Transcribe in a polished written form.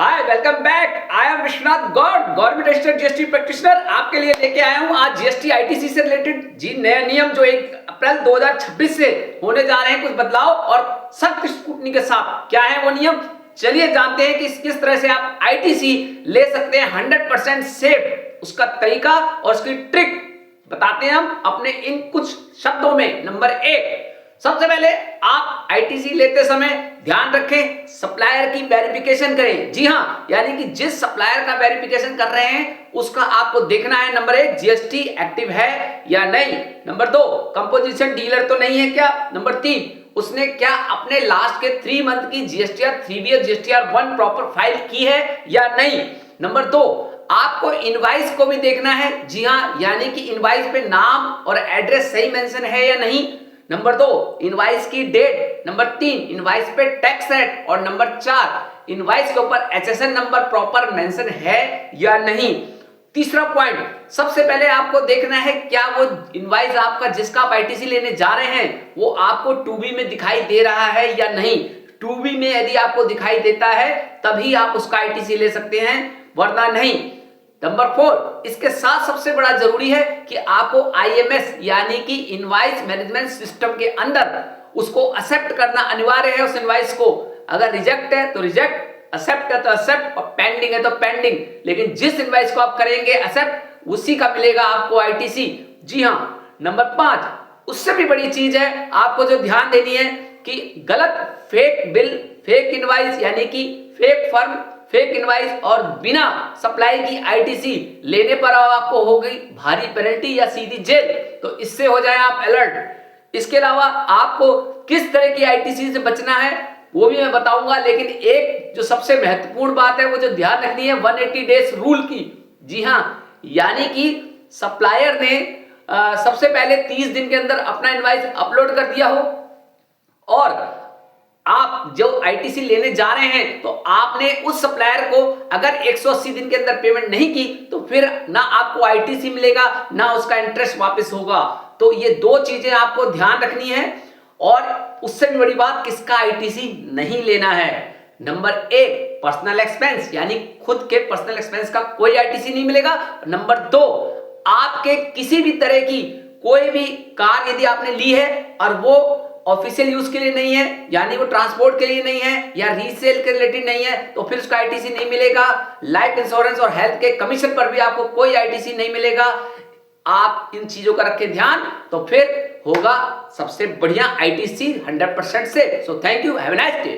Hi, welcome back. I am Vishwanath Gaud, government registered GST practitioner. आपके लिए लेके आया हूं आज जीएसटी आईटीसी से रिलेटेड जी नए नियम जो 1 अप्रैल 2026 से होने जा रहे हैं, कुछ बदलाव और सख्त स्क्रूटनी के साथ। क्या है वो नियम, चलिए जानते हैं कि किस तरह से आप आईटीसी ले सकते हैं 100% सेफ। उसका तरीका और उसकी ट्रिक बताते हैं हम अपने इन कुछ शब्दों में। नंबर 1, सबसे पहले आप आईटीसी लेते समय ध्यान रखें सप्लायर की वेरिफिकेशन करें। जी हां, यानी कि जिस सप्लायर का वेरिफिकेशन कर रहे हैं उसका आपको देखना है। नंबर 1, जीएसटी एक्टिव है या नहीं। नंबर 2, कंपोजिशन डीलर तो नहीं है क्या। नंबर 3, उसने क्या अपने लास्ट के 3 मंथ की जीएसटीआर 3 जीएसटीआर 1 प्रॉपर फाइल की है या नहीं। नंबर 2, आपको इनवाइस को भी देखना है। जी हां, यानी कि इनवाइस पे नाम और एड्रेस सही मेंशन है या नहीं। नंबर 2, इनवाइस की डेट। नंबर 3, इनवाइस पे टैक्स रेट। और नंबर 4, इनवाइस के ऊपर एचएसएन नंबर प्रॉपर मेंशन है या नहीं। तीसरा पॉइंट, सबसे पहले आपको देखना है क्या वो इनवाइस आपका जिसका आप आईटीसी लेने जा रहे हैं वो आपको 2B में दिखाई दे रहा है या नहीं। 2B में यदि आपको दिखाई देता है तभी आप उसका आईटीसी ले सकते हैं, वरना नहीं। नंबर 4, इसके साथ सबसे बड़ा जरूरी है कि आपको आईएमएस यानी कि इनवाइस मैनेजमेंट सिस्टम के अंदर उसको एक्सेप्ट करना अनिवार्य है। उस इनवाइस को अगर रिजेक्ट है तो रिजेक्ट, एक्सेप्ट है तो एक्सेप्ट और पेंडिंग है तो पेंडिंग। लेकिन जिस इनवाइस को आप करेंगे एक्सेप्ट उसी का मिलेगा आपको आईटीसी। जी हां। नंबर 5, उससे भी बड़ी चीज है आपको जो ध्यान देनी है कि गलत फेक बिल, फेक इनवाइस यानी कि फेक फर्म, फेक इनवाइस और बिना सप्लाई की आईटीसी लेने पर आपको हो गई भारी पेनल्टी या सीधी जेल। तो इससे हो जाए आप अलर्ट। इसके अलावा आपको किस तरह की आईटीसी से बचना है वो भी मैं बताऊंगा, लेकिन एक जो सबसे महत्वपूर्ण बात है वो जो ध्यान रखनी है 180 डेज रूल की। जी हां, यानी कि सप्लायर ने सबसे पहले 30 दिन के अंदर अपना इनवाइस अपलोड कर दिया हो और आप जो आईटीसी लेने जा रहे हैं तो आपने उस सप्लायर को अगर 180 दिन के अंदर पेमेंट नहीं की तो फिर ना आपको आईटीसी मिलेगा ना उसका इंटरेस्ट वापस होगा। तो ये 2 चीजें आपको ध्यान रखनी है। और उससे भी बड़ी बात, किसका आईटीसी नहीं लेना है। नंबर 1, पर्सनल एक्सपेंस यानी खुद के पर्सनल एक्सपेंस का कोई आईटीसी नहीं मिलेगा। नंबर 2, आपके किसी भी तरह की कोई भी कार यदि आपने ली है और वो ऑफिशियल यूज के लिए नहीं है यानी वो ट्रांसपोर्ट के लिए नहीं है या रीसेल के रिलेटेड नहीं है तो फिर उसका आईटीसी नहीं मिलेगा। लाइफ इंश्योरेंस और हेल्थ के कमीशन पर भी आपको कोई आईटीसी नहीं मिलेगा। आप इन चीजों का रखें ध्यान तो फिर होगा सबसे बढ़िया आईटीसी 100% से। So thank you, have a nice day.